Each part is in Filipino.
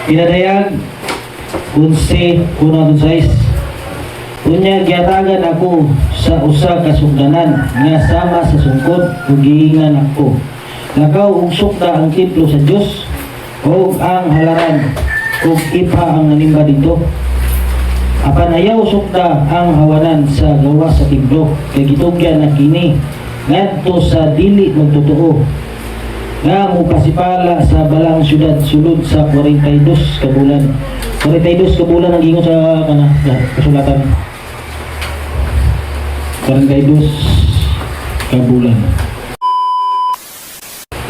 pinadayag 11:16. Unya gyatagan ako sa usa ka sugdanan nga sama sa sungkod ug giingan ako. Lakaw ug sukda ang templo sa Dios ug ang halaran ug ipa ang nanimba dito. Apan ayaw sukda ang hawanan sa gawas sa templo kay gitugyan na kini ngadto sa dili magtotoo nga mupasipala sa balang syudad sulod sa 42 ka bulan. 42 ka bulan ang gingon sa kasulatan. 42 ka bulan.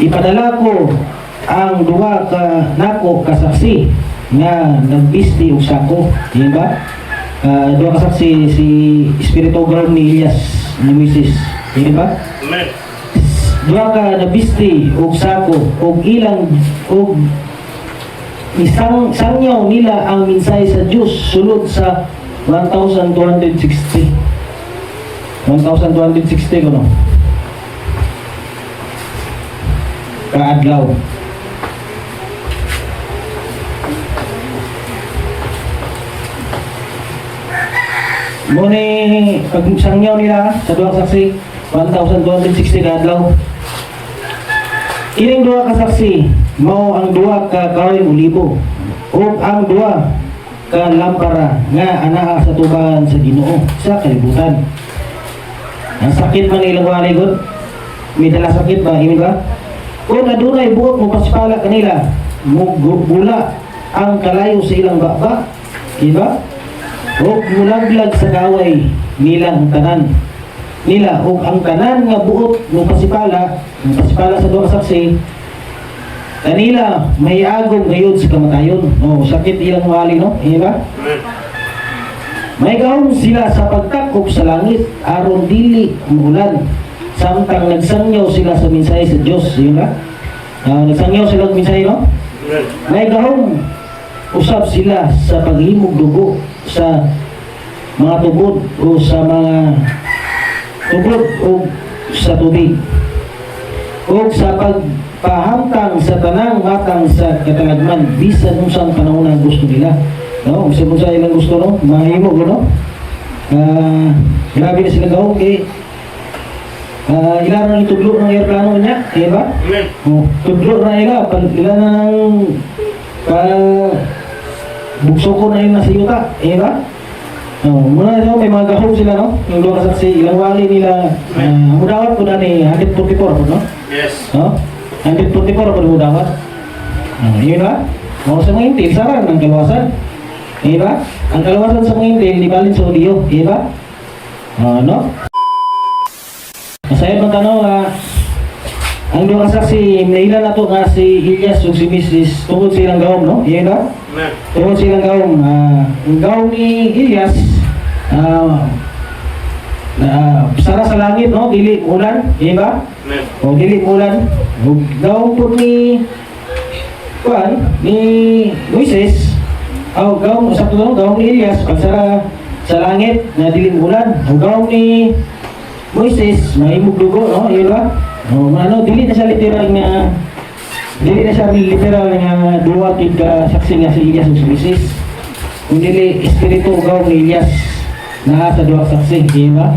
Ipadala ko ang duha ka nako kasaksi nga nagbisti og sako, di ba? Duha ka saksi si Espiritu Ground ni Elias ni Moses, di ba? Amen. Duha ka nabisti og sako og ilang og isang sangyaw nila ang minsay sa Dios sulod sa 1260 kuno kaadlaw. Muna pagsangyaw nila sa duha saksi 1260 kaadlaw. Ining duha ka saksi mao ang duha ka kahoy ulibo ug ang duha ka lampara nga anaa sa tubahan sa Ginoo sa kalibutan. Ang sakit man ilang waligod, may dala sakit ba, ini ba? Kung adunay buot mo pasipala kanila, bula ang kalayo sa ilang baba, di ba? O mulaglag sa kaway nilang tanan nila o ang tanan nga buot mo pasipala sa duha ka saksi kanila may agong gayud sa kamatayon. O sakit ilang wali, no? Di ba? May gahom sila sa pagtakop sa langit aron dili umulan samtang nagsangyaw sila sa mensahe sa Dios, yun ba? Nagsangyaw sila sa mensahe, no? May gahom usab sila sa paghimog dugo sa mga tubod o sa mga tubod o sa tubig o sa pagpahamtang sa tanang matang sa katalagman bisan unsang panahon ang gusto nila. No, kung sa ilang gusto, no? Mahimog, no? Grabe na sila gawin kay ilan na itudlo ng aeroplano niya, di ba? Tudlo na ila, ilan na ng bukso ko na yun na si Yuta, di ba? Muna na may mga gahong sila, no? Yung doon kasaksi, ilang wali nila, mudawat ko na ni 144, no? Yes. No? 144 ko na mudawat. Yun ba? Mga sa mga intil, sarang ng kaluwasan. Diba? Ang kalawasan sa mga intil, di balin sa audio, diba? No? Masaya bang tanong, ang doon kasaksi, nailan na to nga si Elias ug si Mrs. tungkol silang gawom, no? Diba? Tungkol silang gawom. Ang gawom ni Elias, sara sa langit, no? Dili ulan, diba? O dili ulan. Gawom po ni Moises, gawong sa tulong, gawong ni Elias pagsara sa langit na dilim ulan. Gawong ni Moises mahimog dugo, no? Yun ba? Dili na siya literal nga duwa kid ka saksi nga si Elias ug si Moises. Kung dili espiritu gawong ni Elias na sa duwa saksi, di ba?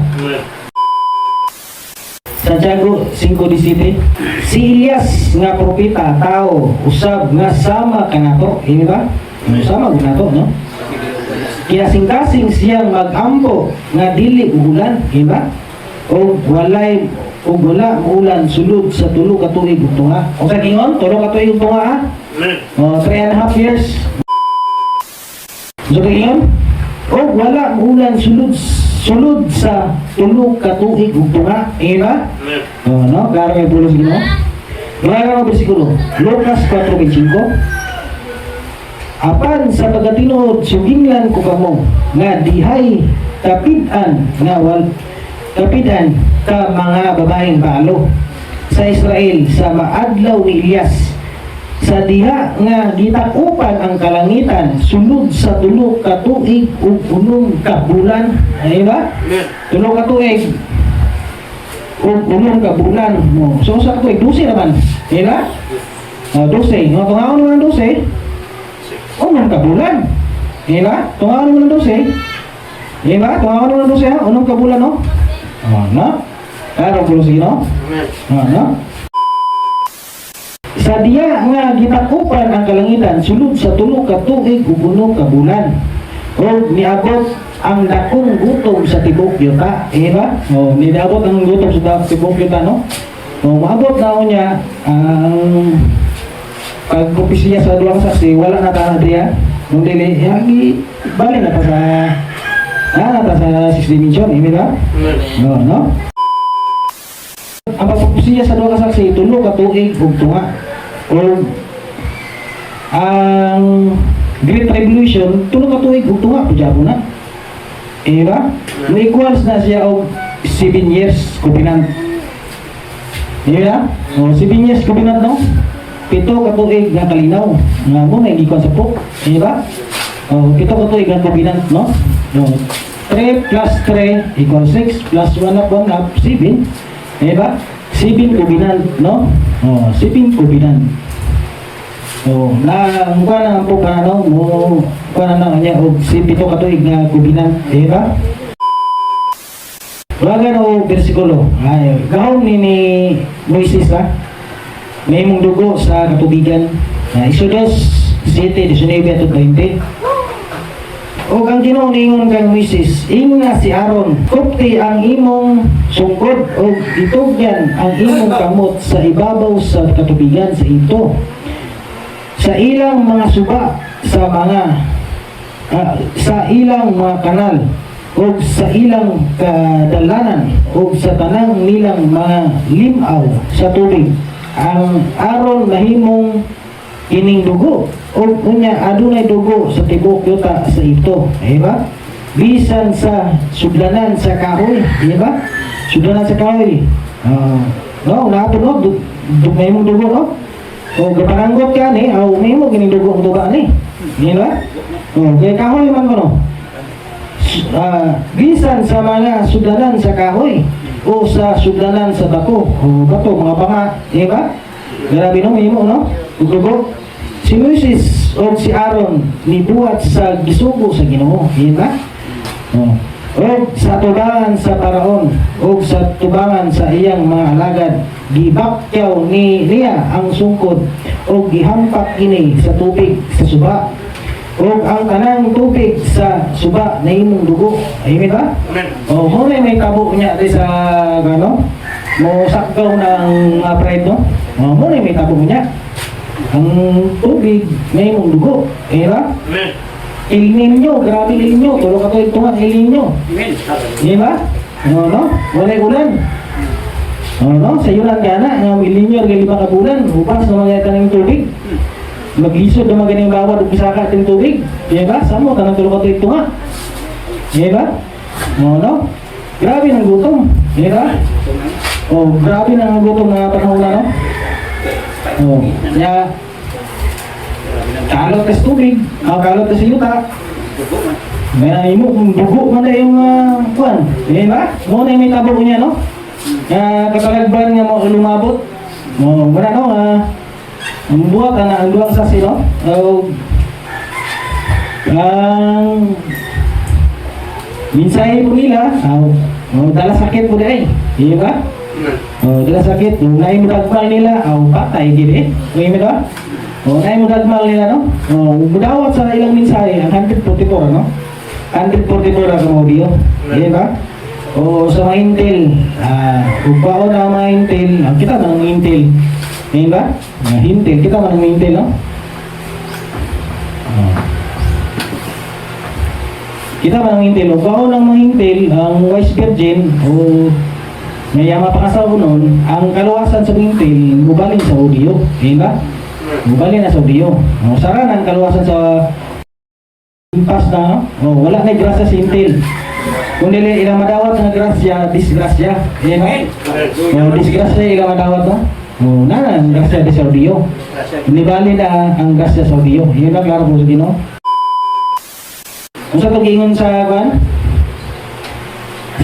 Santiago 5:17 si Elias nga propeta tao usab nga sama kanato, di ba? Sama nato, no? Kinasing-kasing siyang mag-ampo nga dili ulan, di ba? O wala ulan sulod sa tulo ka tuig ug tunga. O sa gingon, tulo ka tuig ug tunga, ha? 3.5 years. So gingon, o wala ulan sulod sa tulo ka tuig ug tunga, di ba? No, klaro may pulos ginoo. Klaro ang bersikulo, Lucas 4:25. Apan sa pagkatinuod suginglan ko kamo nga dihay kapitan ka mga babaeng balo sa Israel sa maadlaw ni Elias sa diha nga gitakupan ang kalangitan sulod sa tulo ka tuig ug 8 ka bulan, ay ba? Tulo ka tuig ug 8 ka bulan mo. So sa tuig 12 naman, di ba? 12. No, tungaon naman 12. unong kabulan. Diba? Tungawan mo ng 12. Diba? Tungawan mo ng 12 ha? Unong kabulan no? No? Karo pulos no? No? Sa diya nga gitakupan ang kalangitan sulod sa tulo ka tuig ug uno ka bulan. O niabot ang dakong gutom sa tibok yuta. Diba? O niabot ang gutom sa tibok yuta no? O maabot na niya ang pagkupisiya sa duwang saksi wala na ta diya. Nung dili yagi bali na ta sa 6 dimension, diba? No? Ang pagpupisiya sa duwang saksi tulo ka tuig ug tunga. O ang Great Revolution tulo ka tuig ug tunga pujabo na. Diba? No equals na siya og 7 years covenant. Diba? O 7 years covenant no? 7 ka tuig nga kalinaw. Nga mo na gikon sa pok. Diba? O 7 ka tuig nga covenant no? No. 3 plus 3 equals 6 plus 1 upon 7. Diba? 7 covenant no? O 7 covenant. So, mukha na po ka no, mukha na niya og 7 ka tuig nga covenant, di ba? Bagan o bersikulo, ay gahom ni Moises ha, may mong dugo sa katubigan, Exodus 7:19-20. O ang Ginoo ningon kay Moises, inga si Aaron, kupti ang imong sungkod o itugyan ang imong kamot sa ibabaw sa katubigan sa ito. Sa ilang mga suba sa ilang mga kanal o sa ilang kadalanan o sa tanang nilang mga limaw sa tubig ang Aaron mahimong ining dugo o unya adunay dugo sa tibok yuta sa ito, diba? Bisan sa sudlanan sa kahoy, diba? Sudlanan sa kahoy. No, nato no, mahimong dugo no. O gapananggot ka ni, o may mo ginidugo ang duga ni. Di ba? O kaya kahoy man ko no. Bisan sa mga sudanan sa kahoy o sa sudanan sa bako o bato, mga baka, di ba? Grabe no, may mo no? Dugo. Si Moses o si Aaron nibuhat sa gisugo sa Ginoo, di ba? O sa tubangan sa Paraon o sa tubangan sa iyang mga alagad gibakyaw niya ang sungkod o gihampak kini sa tubig sa suba o ang kanang tubig sa suba na imong dugo. Amen ba? O mo may tabo niya di sa gano mo sakgaw ng pride no. O mo may tabo niya ang tubig na imong dugo. Amen ba? Amen. El Niño, grabe El Niño, tulo ka to ito nga El Niño. Amen. Di ba? No? Walay ulan. No? Sa iyo lang gana, ang El Niño, ang 5 ka bulan, upas na mga tanang tubig. Maglisod na mga ganang bawad, pisaka ating tubig. Di ba? Samo, tanang tulo ka to ito nga. Di ba? No? Grabe ng gutom. Di ba? Grabe ng gutom na panahon na, no? Kaya, kalot ka sa tubig, kalot ka sa yuta. May mo, kung dugo man na yung kuwan. Di ba? Mo na yung may tabo niya, no? Katalagban nga mo lumabot. Wala no, ang buwak na, ang buwak sa sino. Ang minsay po nila, dala sakit po dahil. Di ba? Dala sakit, nai mo dagmal nila, patay gini. Ngayon mo ba? Nai mo dagmal nila, no? Budawat sa ilang minsay, ang 144, no? 144 ang audio. Di ba? Sa mga Intel, ugbaon na mga Intel, kita man ng Intel. Di ba? Intel, kita man ng Intel, no? Kita man ng Intel, ugbaon ng mga Intel, ang Wise Virgin, may mapakasaw nun, ang kaluwasan sa Intel, mubalin sa audio. Di ba? Mubalin na sa audio. Sara na ang kaluwasan sa impas na, wala na grasya sa Intel. Kung dili ilang madawat ng grasya, disgrasya. Amen. Disgrasya ilang madawat no? Na ang grasya sa audio. Hindi bali na ang grasya sa audio. Yun ang klaro po sa Ginoo. Kung sa pag-ingon sa kan?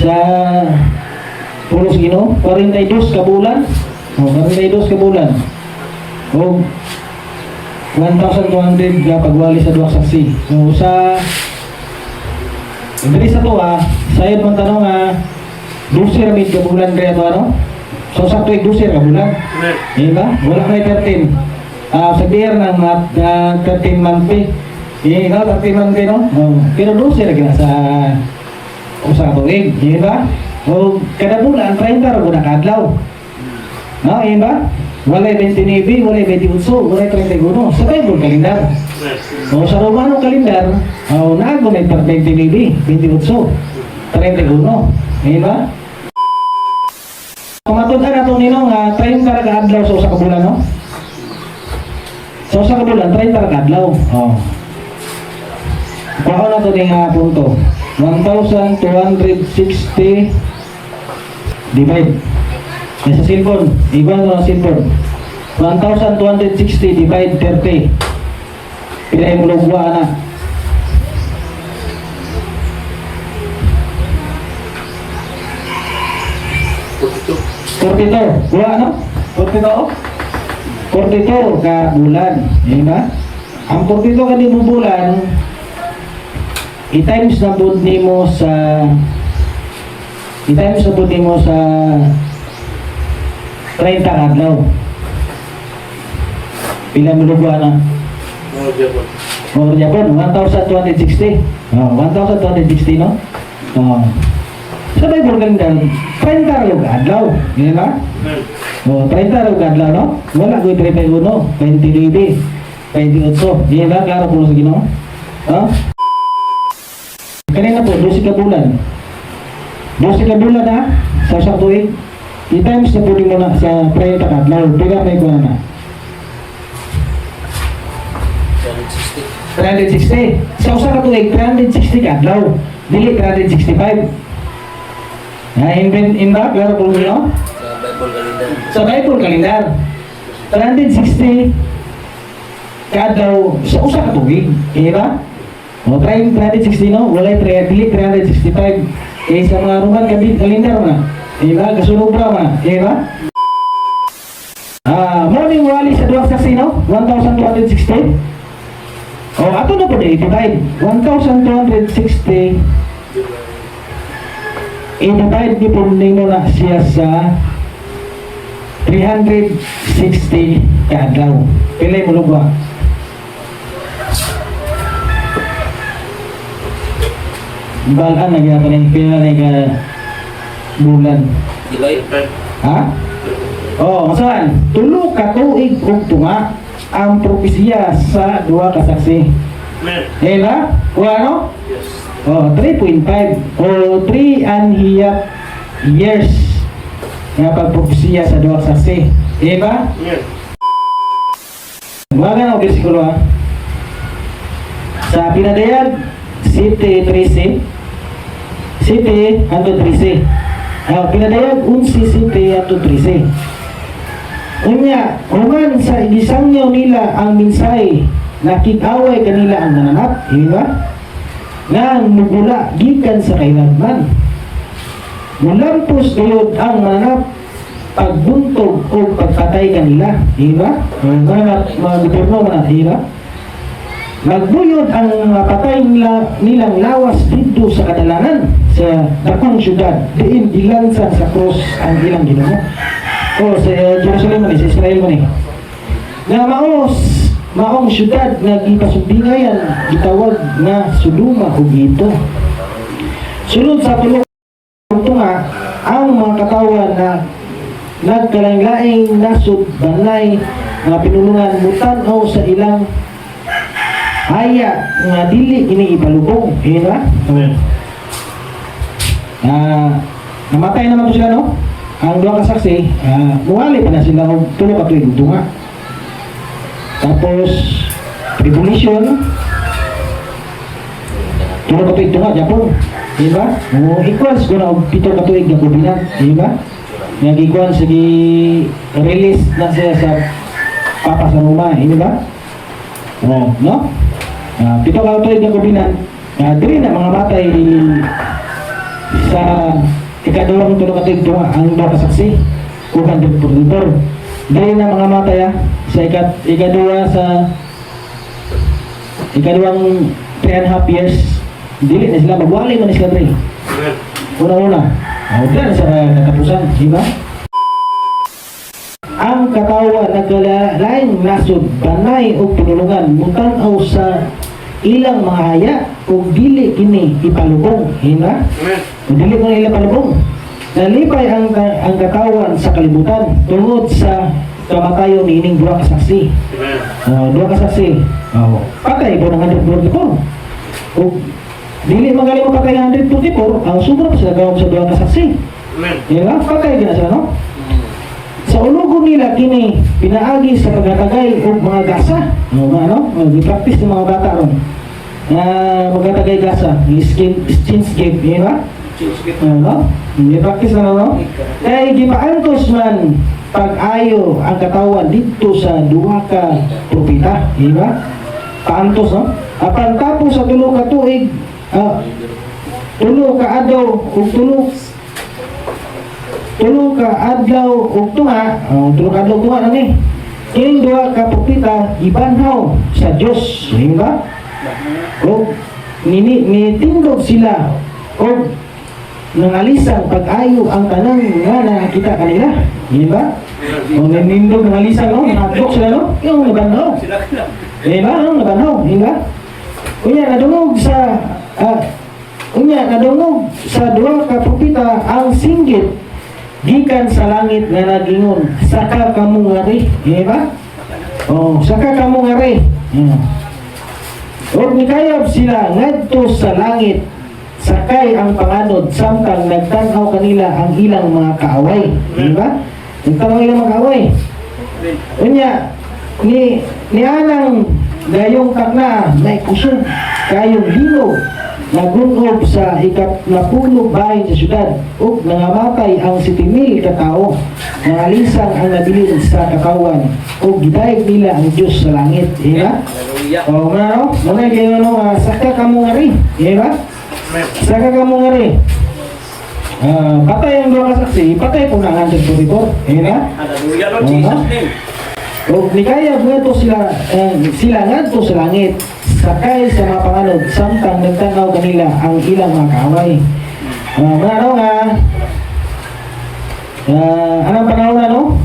Sa pulos Ginoo, 42 ka bulan. 42 ka bulan. 1,200 nga pagwali sa duha ka saksi. So sa diri sa tuwa, sayod man tanong nga 12 ra mid ka bulan diri ato ano? So sakto 12 ka bulan. Di ba? Wala may 13. Sa beer ng 13 month pay. Eh, no, 13 month pay, no? Pero 12 ra gina sa usa ka tuig, di ba? O kada bulan 30 ra gud kadlaw. No, di ba? Walay 29, walay 28, walay 31. Sa Bible kalendar. O sa Romano kalendar, naago may 29, 28, 31. Di ba? Kumatod-an nato nino nga 30 ra ka adlaw sa usa ka bulan, no? Sa usa ka bulan 30 ra ka adlaw. Kuha na to ning punto. 1,260 divide. Sa cellphone, iba na cellphone. 1,260 divide 30. Pila yung lugwa na? 42. Buwa ano? 42? 42 ka bulan. Di ba? Ang 42 ka di mo bulan, i-times na po nimo sa i-times na po nimo sa 30 adlaw. Pila mo lugwa na? More Japan, 1,260. 1,260, no? Sa Bible kalendar, 30 raw adlaw. Di ba? 30 raw adlaw, no? Wala ko 31, 29, 28. Di ba? Klaro po sa Ginoo. Kanina po, 12 ka bulan. 12 ka bulan na, sa isang tuig. I-times na po din mo na sa 30 ka adlaw. Pila may kuha na? 360. Sa usa ka tuig, 360 ka adlaw. Dili 365. In ba? Klaro po nyo? Sa Bible kalendar. 360 ka adlaw sa usa ka tuig. Di ba? O, 360, no? Walay 365. Sa mga Roman kalendar na. Di ba? Kasunod pa ma. Di ba? Morning wali sa duwag saksi, no? 1,260. O, ato na po na i-divide. 1,260 i-divide ni po nimo na siya sa 360 kadlaw. Pilay mo lugwa. Balaan na gina ni pila na ka bulan. Ha? Oh, masalan, tulo ka tuig ug tunga ang propesiya sa duha ka saksi. Eh na? Kuha no? Yes. Oh, 3.5 o 3 and half years nga pagpropesiya sa duha ka saksi. Eh ba? Yes. Mga na bersikulo ha. Sa pinadayag City 13 City hangtod 13. Pinadayag 11 City hangtod 13. Unya, human sa igisangyaw nila ang minsay, nakikaway kanila ang nananap, di ba? Nga mugula gikan sa kailanman. Mulampos gayod ang nananap, pagbuntog o pagpatay kanila, di ba? Mga gobyerno na, di ba? Magbuyod ang patay nilang lawas dito sa kadalanan sa dakong syudad, diin dilansan sa krus ang ilang Ginoo. O sa Jerusalem man, sa Israel man na maong syudad na gipasubingayan gitawag na Sodoma ug Gito. Sulod sa tulo tunga ang mga katawan na nagkalaing-laing nasud banay nga pinulungan mutan-aw sa ilang haya nga dili ini ipalubong. Diba? Namatay naman to sila, no? Ang duha ka saksi, muwali pa na sila og tulo ka tuig tunga. Tapos tribulation, tulo ka tuig tunga Japon, di ba? O equals ko na og 7 ka tuig nga kubinan, di ba? Nga gikuan sige release na siya sa Papa sa Roma, di ba? O, no? 7 ka tuig nga kubinan, diri na mga matay sa ikadulang tulo ka tuig tunga ang duha ka saksi ug ang diktator. Dili na mga matay sa ikaduha sa Ikaduhang 3.5 years, dili na sila magwali man sila pre. Una-una, wala na sa katapusan, di ba? Ang katawan nagkalaing nasod, banay o pinulungan, mutanaw sa ilang mga haya, o dili kini ipalubong, di ba? O dili ko nila palubong. Nalipay ang katawan sa kalibutan tungod sa kamatayon niining dua ka saksi. Dua ka saksi. Patay po ng 144. O dili magaling mo patay ng 144, ang sobra pa sila gawin sa dua ka saksi. Di ba? Patay din na sila, no? Sa ulugon nila kini pinaagi sa paghatagay o mga gasa. Ano? Gi-practice ng mga bata ron. Maghatagay gasa, skin-scape, di ba? Ano? Gi-practice na no? Kaya gipaantos man pag-ayo ang katawan dito sa duha ka propita, di ba? Paantos, no? Apan tapos sa tulo ka tuig, tulo ka adlaw ug tulo ka adlaw ug tunga, tulo ka adlaw tunga nani. Kining duha ka propita gibanhaw sa Dios, di ba? O nitindog sila o nangalisang pag-ayo ang tanang nga nakita kanila, di ba? O nindog nangalisang, no? Nakadok sila, no? Yung nabanhaw, di ba? Ang nabanhaw, di ba? Kunya nadungog sa duha ka propita ang singgit gikan sa langit nga nagingon, saka kamo ngari, di ba? Oh, saka kamo ngari. O nikayab sila ngadto sa langit, sakay ang panganod samtang nagtanaw kanila ang ilang mga kaaway, di ba? Nagtanaw ilang mga kaaway. Unya ni anang gayong takna may kusog kayong lino nagunob sa ika-10 bahin sa syudad ug nangamatay ang 7,000 ka tawo. Nangalisang ang nabilin sa katawan ug gidayeg nila ang Dios sa langit, di ba? O ano? Muna kayo saka kamo ngari, di ba? Saka kamo ngari. Patay ang dua ka saksi, patay po na ang 144, di ba? Hallelujah, Lord Jesus name. O nikayab nga to sila ngadto sa langit, sakay sa mga panganod samtang nagtanaw kanila ang ilang mga kaaway. Ano nga anong panahon na, no?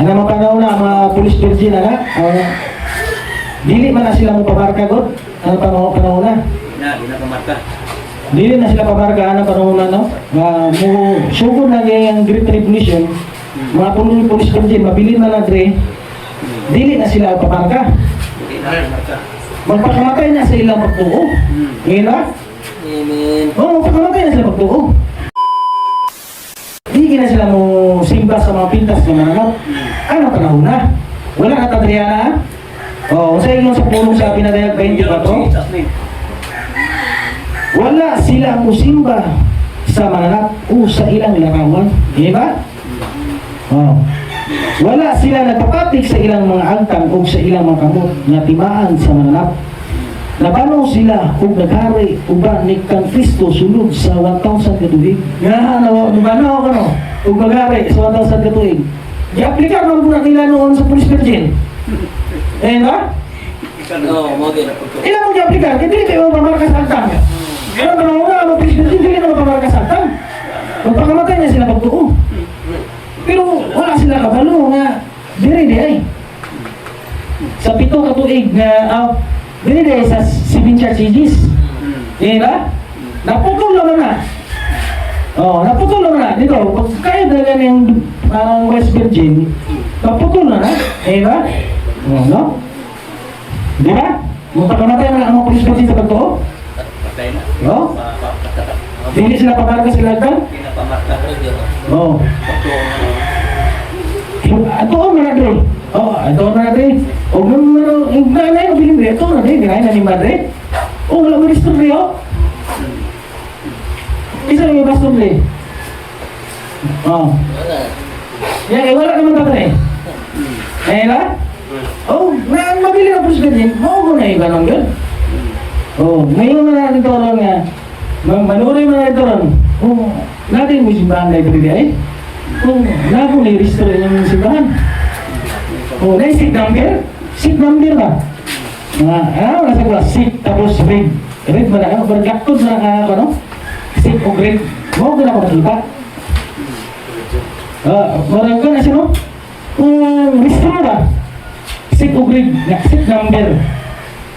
Anong panahon na mga police virgin na dili man na sila mo pamarka god. Anong panahon na? Di na pamarka. Dili na sila pamarka. Anong panahon na, no? Sugod na yung Great Tribulation, mga police virgin mabilin na nagre, dili na sila pamarka. Di na pamarka. Magpakamatay na sa ilang pagtuo. Ngayon ba? Amen. Oo, magpakamatay na sila pagtuo. Hindi na sila mo simba sa mga pintas na mananap. Ano panahon na? Wala na Adriana? Oo, sa ilong sa pulong sa pinadayag 24. Jesus name. Wala sila mo simba sa mananap o sa ilang larawan. Di ba? Oo. Wala sila nagpapatik sa ilang mga angkan o sa ilang mga kamot na timaan sa mananap. Nabanaw sila ug naghari uban ni kang Kristo sulod sa 1,000 ka tuig. Nga nabanaw ka no ug naghari sa 1,000 ka tuig. Gi-aplikar man pud nila noon sa police virgin. Ba? No, mo din. Ilan mo gi-aplikar? Kaya dili kayo mamarka sa altang. Ano ba na ang police virgin dili na mamarka sa altang. Magpakamatay na sila pagtuo. Pero wala sila kabalo nga diri ay. Sa 7 ka tuig nga dili dahil sa 7 church ages. Di ba? Naputol naman na. Naputol naman na. Dito, pag kaya talaga ng West Virgin, naputol na na. Di ba? No? Di ba? Magpakamatay na ang mga police virgin sa pagtuo. Patay na. No? Dili sila pamarka sila agad? Di na pamarka. Oo. Atoon na natin. Atoon na natin. O yung nanay o bilimbre, atoon na natin. Ginahin na ni madre. Wala mo ristombre, Isa na yung bastombre. Yan, wala naman tatay. Ba? Mabili na po siya din. Mo na iba nung yun. Ngayon na natin ito lang nga. Manurin mo na ito lang. Natin mo simbahan na ibigay ay. Na po na i-restore yung simbahan. Naisip number Seat number ba? Ano nasa ko? Seat tapos red. Red ba na? Bergaktod na ako, no? Seat o red. Mo ko na ako nakita. Marang ka na siya, no? Restro ba? Seat o red. Seat number.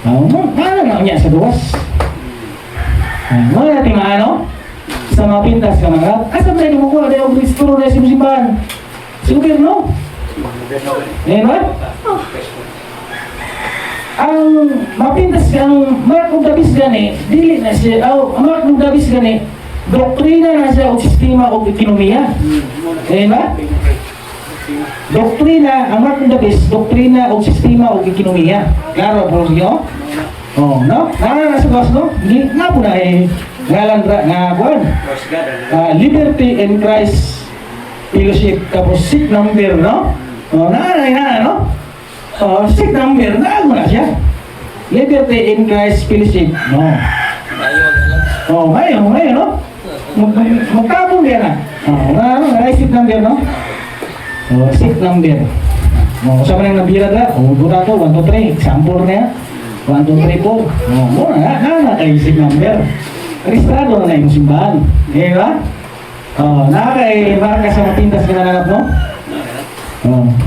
Ano na niya sa duwas? Mga natin ano? Sa mga pintas ka mga asa ba yung kukuha na yung restro na yung simbahan? Si gobyerno? Ba? Ang mapintas ka, ang Mark of the Beast gani, dili na siya, ang Mark of the Beast gani, doktrina na siya o sistema o ekonomiya. Ba? Doktrina, ang Mark of the Beast, doktrina o sistema o ekonomiya. Klaro po siya? Oh, no? Nasa gawas, no? Hindi, nga po na ngalan nga buwan. Liberty and Christ Fellowship, tapos seat number, no? Oh, no? Oh, seat number, na siya. Liberty and Christ Fellowship, no? Oh, ngayon, no? Magkabong yan, seat number, no? Oh, seat number. Oh, sa manang nabira na, buta to, 1, 2, 3, example na yan. 1, 2, 3, 4. Na kayo seat number. Registrado na yung simbahan. Ba? Nakakay marka sa matindas ka nananap, no?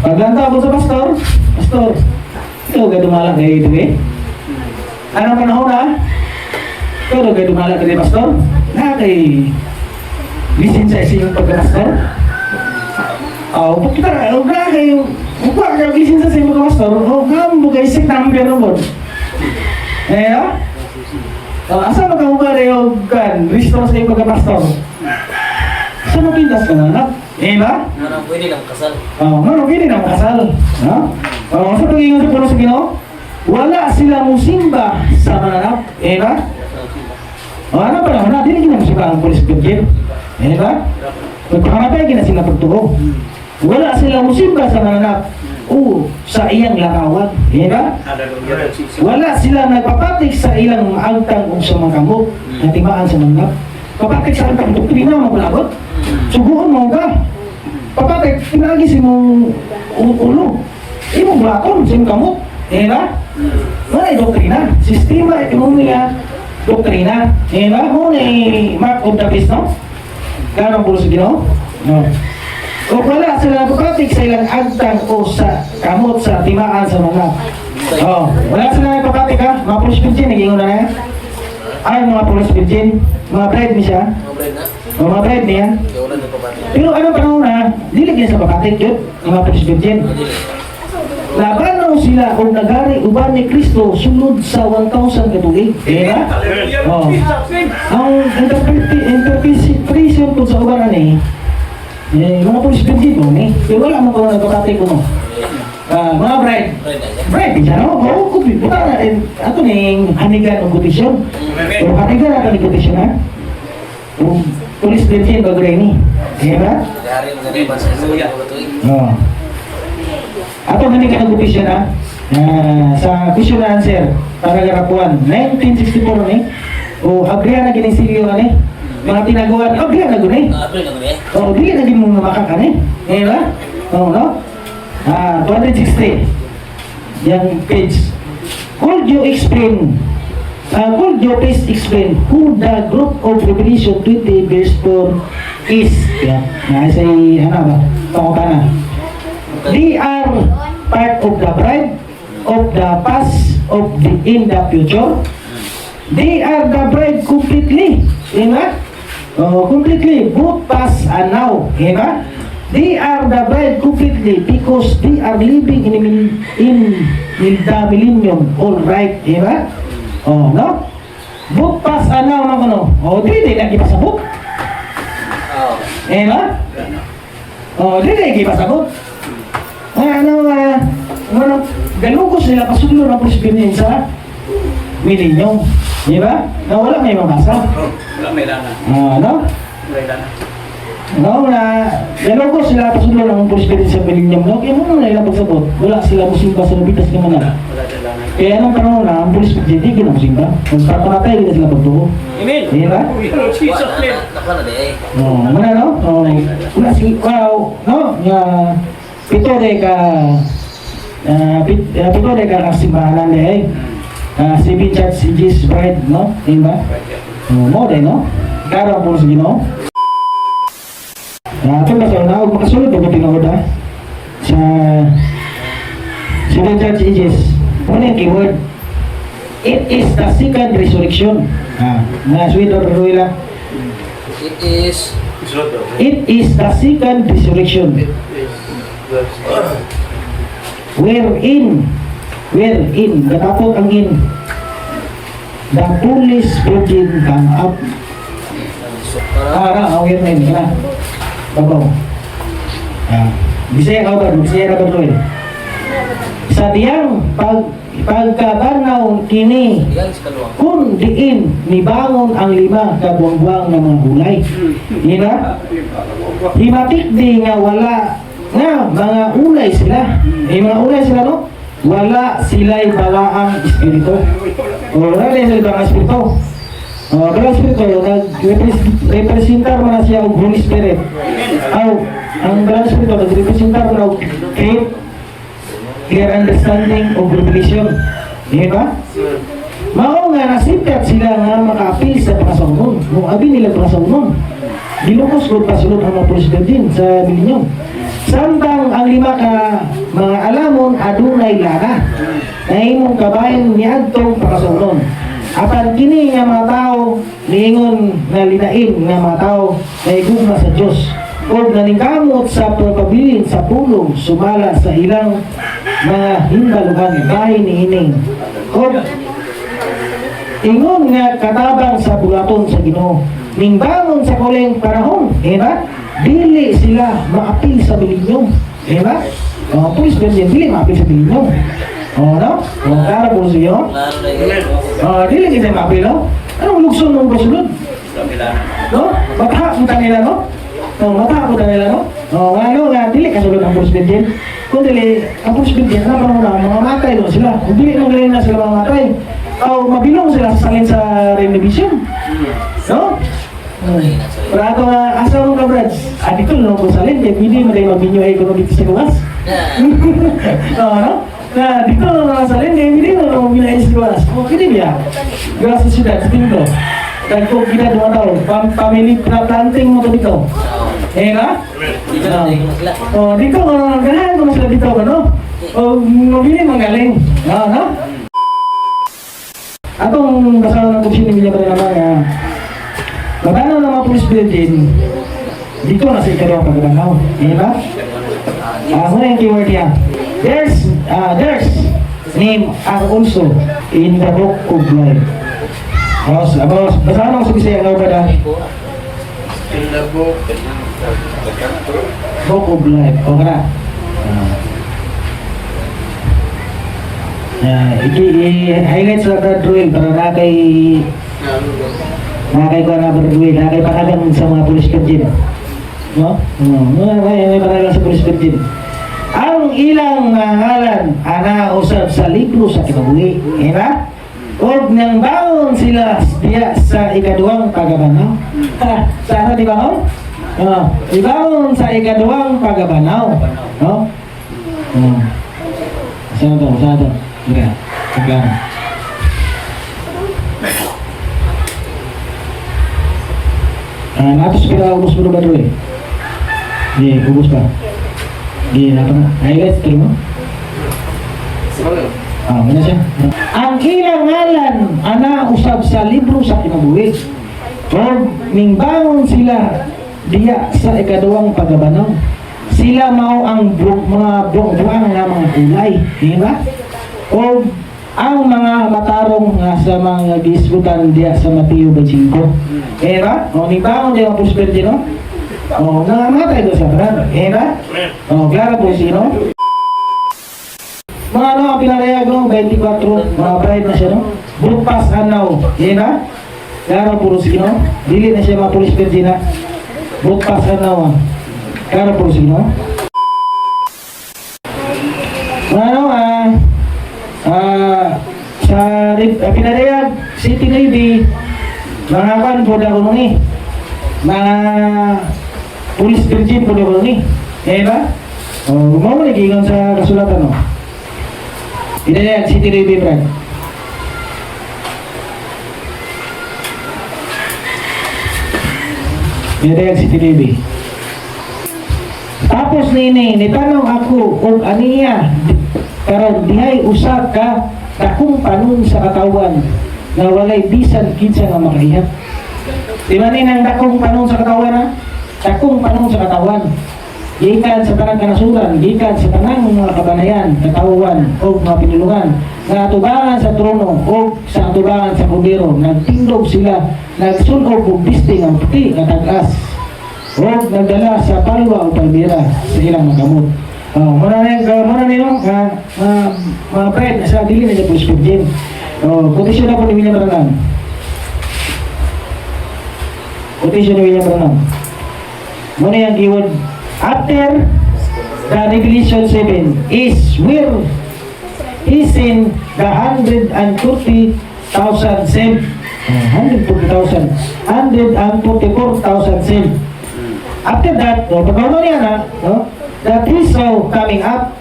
Paglanta po sa pastor, ito ka dumala kayo ito eh. Anong panahon na? Ito ka dumala kayo pastor? Nakakay lisensya sa inyong pagka-pastor? Kita na, nakakay mukha ka lisensya sa inyong pagka-pastor, kambo kayo seat number no? Asa magkamukha na yung restro sa iyong pagka-pastor? Asa matindas ka nananap? Ba? Manang pwede lang kasal. Manong pwede na makasal. Sa pag-iingat sa puno sa Ginoo, wala sila musimba sa mananap. Ba? Ano pa naman na, hindi na musimba ang polis virgin. Ba? Pagkakamapay, gina sila pagtuo. Wala sila musimba sa mananap. Sa iyang lakawan. Ba? Wala sila nagpapatik sa ilang agtang o sa mga kamot na timaan sa mananap. Papatik sa agtang doktrina, mapulagot. Suguon mo ka. Papatik, pinagis mong ulo. Imong bakon, sa imong kamot. Ba? Wala yung doktrina. Sistema, ekonomiya, doktrina. Ba? Muna yung Mark of the Beast, no? Gano'ng pulo sa Ginoo? No. O wala sila papatik sa ilang agtang o sa kamot sa timaan sa mga. Wala sila papatik ha? Mga pulis virgin, nag-ingon na na yan. Ay, mga pulis virgin. Mga bride niya siya. Mga bride niya. Pero ano panahon na, dilig niya sa papatik yun. Mga pulis virgin. Laban sila o nagari uban ni Kristo sunod sa 1,000 katuig. Ba? Ang interpretation po sa uban ani, mga pulis virgin mo ni. Pero wala mo kung nagpapatik ko mo. Mga bride. Bride siya, no? Kupi. Buta na, ato ning hanigan o kutisyon. O hanigan natin ni kutisyon, ha? Pulis virgin bago rin ni. Ba? Ato hanigan o kutisyon, ha? Sa question and answer, paragraph 1, 1964 ni. O agriya na ginisilyo ni. Mga tinagawan, agriya na guni. Agriya na gini mo makaka ni. Ba? No? 260 yung page. Could you please explain who the group of Revelation 20 verse 4 is? Say, ano ba? Pangutana. They are part of the bride of the past of the in the future. They are the bride completely. Completely, both past and now. They are the bride completely because they are living in the millennium. All right, diba? No? Book pass ano mga ano? Di lagi pasabot. Diba? Di lagi pasabot. Galugos nila pasulo na posibinin sa millennium. Diba? Wala may mabasa. Wala may lana. No? May lana. No, galugos sila pasulo ng posibinin sa millennium. No? Kaya mo na ilang pagsabot. Wala sila musimba sa nabitas ng mga. Kaya anong panahon na, ang pulis pagditi, kinamusimba. Magpapamatay, kita sila pagtuho. Amen. Diba? Jesus name. Muna, no? Wala si, wow, no? Pito de ka Pito na kakasimbahan na 7 church Jesus bride, no? Diba? Mo din, no? Karo po sa Ginoo. Ito ba sa una, makasulod ako tinawad sa 7 church Jesus. Ano yung keyword? It is the second resurrection. Sweet or Ruela? It is the second resurrection. Wherein, katapot ang in, the foolish virgin come up. Awir na yun, babaw. Bisaya ka ba? Bisaya ka ba ito? Sa diyang pagkabanaw kini, kung diin, nibangon ang 5 kabuang-buang ng mga gulay. Ina? Himatik di nga wala nga mga ulay sila. Mga ulay sila, no? Wala sila'y balaang espiritu. Wala sila'y balaang espiritu. Balaang espiritu, nag-representar mo na siya ang Holy Spirit. Ang balaang espiritu, nag-representar mo na clear understanding of revelation. Di ba? Mao nga nasipkat sila nga makaapil sa pangasaunon. Kung abi nila pangasaunon, ginukos ko pasulod ang mga president din sa Milinyon. Samtang ang 5 ka mga alamon adunay lana na imong kabayan niadtong pakasunon. Apan kini nga mga tao niingon na linain nga mga tao na igugma sa Dios o naningkamot sa pagpabilin sa pulong sumala sa ilang mga himbalugan bahin ni ining. O ingon nga katabang sa bulaton sa Ginoo. Ningbangon sa kuleng panahon, ba? Dili sila maapil sa bilinyong, ba? Pulis ba dili maapil sa bilinyong? No? Kara po siya? Dili kita maapil, no? Anong lukson ng basulod? No? Mataha mo nila, no? Mataha mo nila, no? Ano nga, dili kasulod ang pulis ba kung dili, ang pulis ba ano pa muna, mga matay no sila. Kung dili nang galing na sila mga matay, mabilong sila sa salin sa renovation. No? Pero ako nga, asa mo ka, Brad? Dito lang ako salin, kaya hindi mo tayo mabinyo ay kung dito sa luwas. No? Na, dito lang ako salin, kaya hindi mo mabinyo ay sa luwas. Hindi niya. Gawa sa siyudad, sa tingin ko. Dahil ko ginagawa tao, family planting mo ito dito. Ba? Dito, ganahan ko na sila dito, ano? Mabili magaling. No? Atong kasama ng kupsin ni Milya pa rin naman, Maganaw ng mga police building, dito na sa ikalawang pagkabanaw. Ba? Ano yung keyword niya? There's name are also in the book of life. Basahan ako sa Bisaya nga ba? In the book of life. O ka na? I-highlight sa Brad Ruel para nakay ko na Brad Ruel, nakay panagan sa mga police virgin. No? May panagan sa police virgin. Ang ilang ngalan ana usab sa libro sa kinabuhi. Ba? Og nang baon sila diya sa ikaduhang pagabanaw. Sa di ba? Ibaon sa ikaduhang pagabanaw. No? Saan to? Mira, pagano. Natos kita ubus mo ba doon? Di, ubus pa. Di, apa na? Highlights, tuloy mo? Muna siya. Ang ilang ngalan, ana usab sa libro sa kinabuhi. O, ningbangon sila diya sa ikaduhang pagabanaw. Sila mao ang mga buang nga mga kulay. Di ba? O, ang mga matarong nga sa mga gisgutan diya sa Mateo 25. Ba? O, ningbangon diya mga pusperte, no? O, nangamatay ko sa brad. Ba? O, klaro po sino? Mga ano ang pinarayag, no? 24, mga pride na siya, no? Bupas anaw. Ba? Klaro po sino? Dili na siya mga pusperte na. Bupas anaw. Klaro po sino? Mga ano, sa pinarayag City Navy, mga kan po na ko ni mga police virgin po na ko ni ba? Gumawa na gigan sa kasulatan, no? Pinayag si TV, Brad. Pinayag si TV. Tapos nini, nitanong ako kung aniya karon dihay usa ka dakong panon sa katawan na walay bisan kinsa nga makaihap. Di ba nang dakong panon sa katawan ha? Dakong panon sa katawan. Gikan sa tanang kanasuran, gikan sa tanang mga kabanayan, katawan o mga pinulungan na atubangan sa trono o sa atubangan sa kudero, nagtindog sila, nagsunog og bisting ang puti nga tag-as o nagdala sa palwa o palmira sa ilang magamot. Muna nyo, mga friend, sa dili na niya po spurgin. Kotisyon na po ni William Branham. Kotisyon ni William Branham. Muna yung keyword, after the Revelation 7 is where he seen the 140,000 saved. 140,000. 144,000 saved. After that, pagkano niya na, that he saw coming up,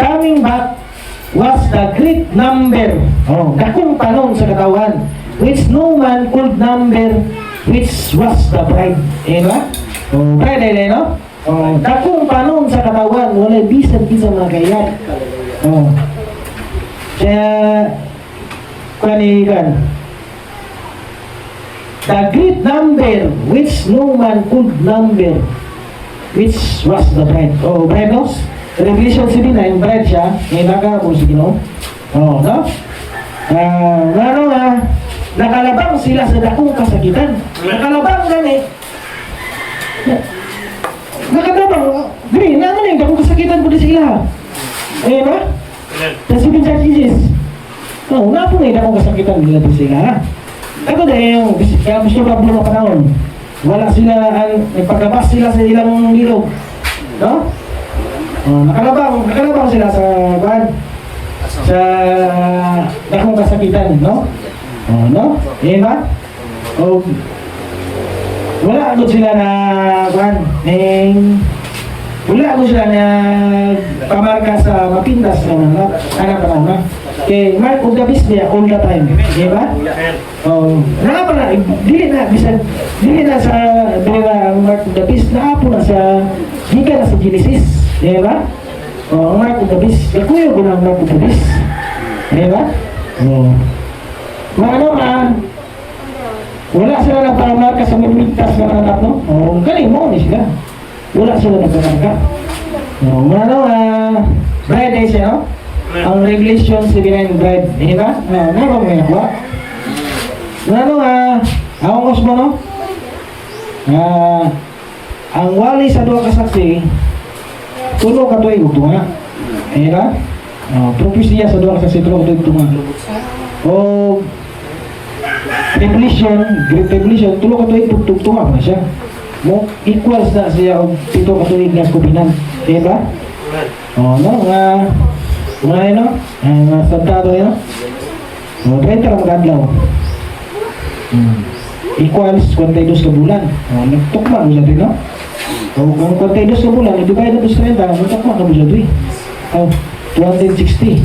coming back was the great number, dakong panon sa katawan, which no man could number, which was the bride. Diba? Bride ay no? Dakong panon sa katawan, wala bisan-bisan mga kayat. Kaya, kanigan, the great number which no man could number, which was the bride. Bride no? Revelation 7:9, bride siya, may naka po si Ginoo. No? Nakalabang sila sa dakong kasakitan. Nakalabang gani. Nakalabang. Gani, naman yung dakong kasakitan po di sila. Ba? Sa 7 churches. Nga po nga yung dakong kasakitan nila po sila. Ito dahil yung kaya gusto ka bulo panahon. Wala sila, nagpagabas sila sa ilang ilog. No? Nakalabang sila sa ban. Sa dakong kasakitan, no? No? Ba? Wala ako sila na ban. Wala ako sila na pamarka sa mapindas na mga anak-anak. Kay Mark of the Beast niya all the time. Ba? Naapo na, dili na ang Mark of the Beast, naapo na sa hika na sa Genesis. Ba? Ang Mark of the Beast, kakuyo ko na ang Mark of the Beast. Ba? Wala sila nagpamarka sa mapintas na anak, no? Kani mo ni sila. Wala sila nagpamarka. Bride ay siya, no? Ang Revelation 7:9 bride, ba? Napa mo yan ba? Akong osmo, no? Ang wali sa duha kasaksi, tulo ka tuig ug tunga. Ba? Propesya sa duha kasaksi, tulo ka tuig tunga. Revelation, Great Revelation, tulo ka tuig tunga na siya. Mo equals na siya og 7 ka tuig nga kubinan. Ba? Mga yun, mga santado yun, 30 lang mag-adlaw. Equals 42 ka bulan. Nagtukma mo siya din, no? Kung 42 ka bulan, i-divide na 30, nagtukma ka mo siya din. 260.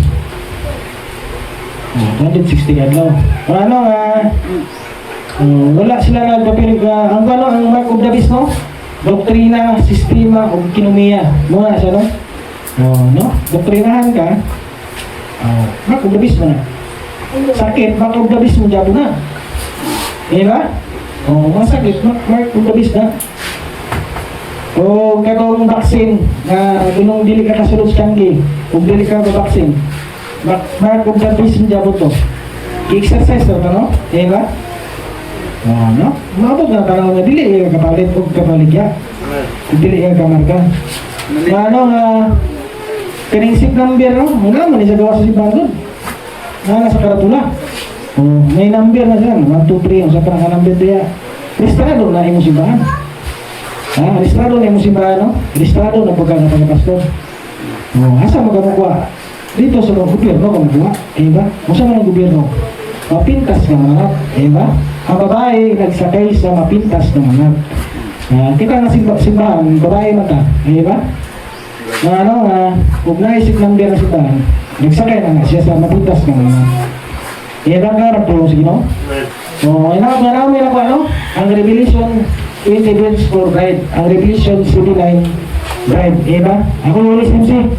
260 ka adlaw. Wala sila nagpapilig, ang Mark of the Beast, no? Doktrina, sistema, o kinomiya. Muna siya, no? No? Doktrinahan ka, Mark of the Beast mo na. Sakit, Mark of the Beast mo dyan na. Ba? Masakit, Mark of the Beast na. Katong vaccine, na dunong dili ka kasulod sa tiyanggi, kung dili ka ba-vaccine, Mark of the Beast mo dyan to. I-exercise na, no? Ba? No? Mabot na tanong na dili ka kapalit o kapaligya. Dili ka kamarka. Kaning seat number, no? Wala man isa gawa sa simbahan doon. Nasa karatula. May number na siya. 1, 2, 3. Ang sa parang number diya. Restrado na imong simbahan. Restrado na imong simbahan, no? Restrado na pagkakata ng pastor. Asa magamukuha? Dito sa mga gobyerno magamukuha. Ba? Musa man ang gobyerno? Mapintas ng manap. Ba? Ang babae nagsakay sa mapintas ng manap. Kita nga simbahan, babae mata. Ba? Kung naisip ng diyan na simbahan, Nagsakay na nga siya sa matitas ng mga. Iyagang po sa Ginoo. So, marami na po ano? Ang Revelation 20 Days for Bride. Ang Revelation 79 Bride. Iba? Ako ulit MC.